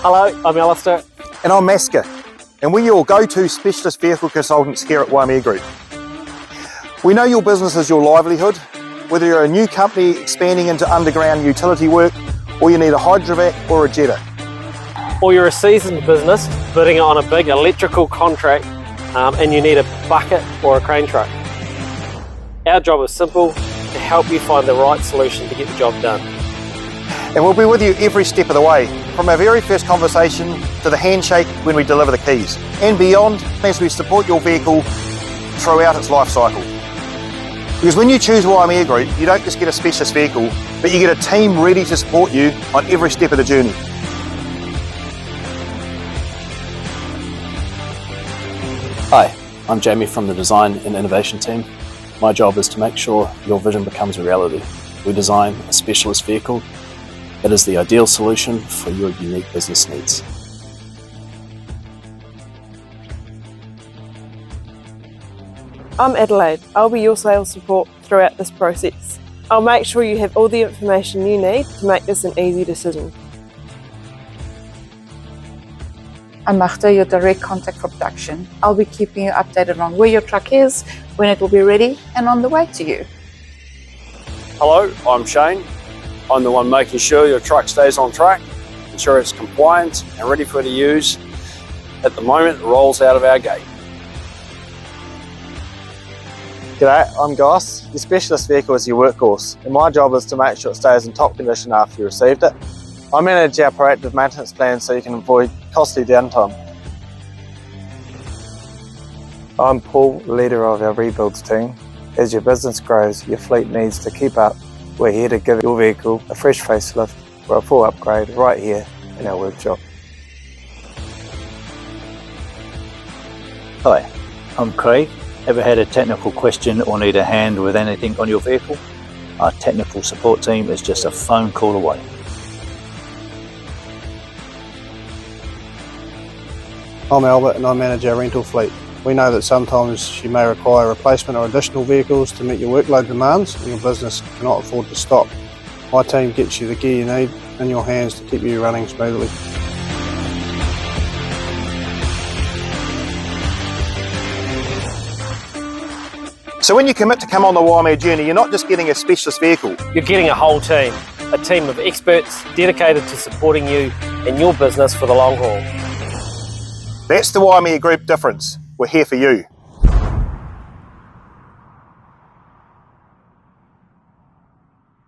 Hello, I'm Alistair. And I'm Masker, and we're your go-to specialist vehicle consultants here at Waimea Group. We know your business is your livelihood, whether you're a new company expanding into underground utility work, or you need a hydrovac or a jetter. Or you're a seasoned business bidding on a big electrical contract and you need a bucket or a crane truck. Our job is simple, to help you find the right solution to get the job done. And we'll be with you every step of the way, from our very first conversation to the handshake when we deliver the keys, and beyond as we support your vehicle throughout its life cycle. Because when you choose Waimea Group, you don't just get a specialist vehicle, but you get a team ready to support you on every step of the journey. Hi, I'm Jamie from the Design and Innovation team. My job is to make sure your vision becomes a reality. We design a specialist vehicle that is the ideal solution for your unique business needs. I'm Adelaide. I'll be your sales support throughout this process. I'll make sure you have all the information you need to make this an easy decision. I'm Magda, your direct contact for production. I'll be keeping you updated on where your truck is, when it will be ready, and on the way to you. Hello, I'm Shane. I'm the one making sure your truck stays on track, ensure it's compliant and ready for you to use. At the moment, it rolls out of our gate. G'day, I'm Goss. Your specialist vehicle is your workhorse, and my job is to make sure it stays in top condition after you received it. I manage our proactive maintenance plans so you can avoid costly downtime. I'm Paul, leader of our rebuilds team. As your business grows, your fleet needs to keep up. We're here to give your vehicle a fresh facelift or a full upgrade right here in our workshop. Hi, I'm Craig. Ever had a technical question or need a hand with anything on your vehicle? Our technical support team is just a phone call away. I'm Albert and I manage our rental fleet. We know that sometimes you may require replacement or additional vehicles to meet your workload demands and your business cannot afford to stop. My team gets you the gear you need in your hands to keep you running smoothly. So when you commit to come on the Waimea journey, you're not just getting a specialist vehicle. You're getting a whole team, a team of experts dedicated to supporting you and your business for the long haul. That's the Waimea Group difference. We're here for you.